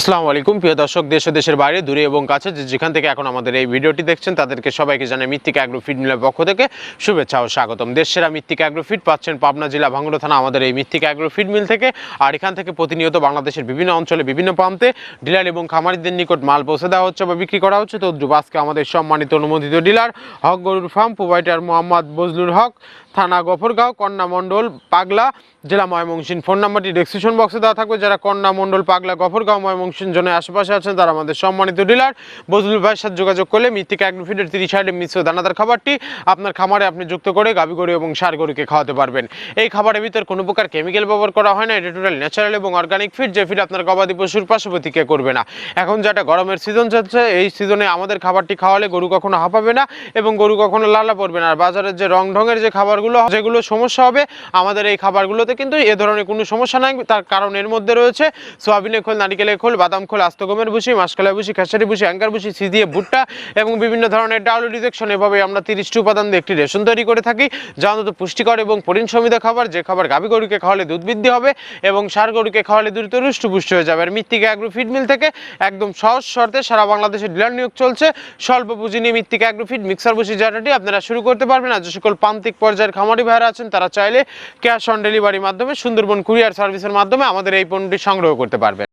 আসসালামু আলাইকুম প্রিয় দর্শক, দেশ ও দেশের বাইরে দূরে এবং কাছে যেখান থেকে এখন আমাদের এই ভিডিওটি দেখছেন তাদেরকে সবাইকে জানাই মৃত্তিকা অ্যাগ্রো ফিড মিলের পক্ষ থেকে শুভেচ্ছা ও স্বাগতম। দেশসেরা মৃত্তিকা অ্যাগ্রো ফিড পাচ্ছেন পাবনা জেলা ভাঙ্গুড়া থানা আমাদের এই মৃত্তিকা অ্যাগ্রো ফিড মিল থেকে। আর এখান থেকে প্রতিনিয়ত বাংলাদেশের বিভিন্ন অঞ্চলে বিভিন্ন প্রান্তে ডিলার এবং খামারিদের নিকট মাল পৌঁছে দেওয়া হচ্ছে বা বিক্রি করা হচ্ছে। তো আজকে আমাদের সম্মানিত অনুমোদিত ডিলার হক গরুর ফার্ম প্রোভাইডার মোহাম্মদ বজলুল হক, থানা গফরগাঁও, কন্যা মণ্ডল, পাগলা, জেলা ময়মনসিংহ। ফোন নাম্বারটি ডেসক্রিপশন বক্সে দেওয়া থাকবে। যারা কন্যা মণ্ডল, পাগলা, গফরগাঁও, ময়মনসিংহ জোনের আশেপাশে আছেন তারা আমাদের সম্মানিত ডিলার বজলুল ভাইয়ের সাথে যোগাযোগ করলে মৃত্তিকা অ্যাগ্রো ফিডের 30 আইটেম মিশ্র দানাদার খাবারটি আপনার খামারে আপনি যুক্ত করে গাভী গরু এবং ষাঁড় গরুকে খাওয়াতে পারবেন। এই খাবারের ভিতর কোনো প্রকার কেমিক্যাল ব্যবহার করা হয় না। এটা টোটাল ন্যাচারাল এবং অর্গানিক ফিড, যে ফিড আপনার গবাদি পশুর পার্শ্ববর্তীকে করবে না। এখন যেটা গরমের সিজন চলছে, এই সিজনে আমাদের খাবারটি খাওয়ালে গরু কখনো হাঁপাবে না এবং গরু কখনো লালা পড়বে না। আর বাজারের যে রং ঢঙের যে খাবারগুলো যেগুলো সমস্যা হবে, আমাদের এই খাবারগুলোতে কিন্তু এ ধরনের কোনো সমস্যা নাই। তার কারণ এর মধ্যে রয়েছে সোয়াবিনের খোল, নারিকেলের খোল, বাদাম খোল, আস্ত গমের ভুসি, মাসকলাই ভুসি, খেসারি ভুসি, অ্যাঙ্কার ভুসি, সিজিয়ে ভুট্টা এবং বিভিন্ন ধরনের ডাউল রিজেকশন। এভাবে আমরা 30টি উপাদান দিয়ে একটি রেশন তৈরি করে থাকি, যা অন্তত পুষ্টিকর এবং পরিণ সমৃদ্ধ খাবার, যে খাবার গাভী গরুকে খাওয়ালে দুধ বৃদ্ধি হবে এবং ষাঁড় গরুকে খাওয়ালে দ্রুত হৃষ্টপুষ্ট হয়ে যাবে। আর মৃত্তিকা অ্যাগ্রো ফিড মিল থেকে একদম সহজ শর্তে সারা বাংলাদেশে ডিলার নিয়োগ চলছে। স্বল্প পুঁজি নিয়ে মৃত্তিকা অ্যাগ্রো ফিড মিক্সার ভুসি জার্নাটি আপনারা শুরু করতে পারবেন। আর যে সকল প্রান্তিক পর্যায়ের খামারি ভাইরা আছেন তারা চাইলে ক্যাশ অন ডেলিভারির মাধ্যমে সুন্দরবন কুরিয়ার সার্ভিসের মাধ্যমে আমাদের এই পণ্যটি সংগ্রহ করতে পারবেন।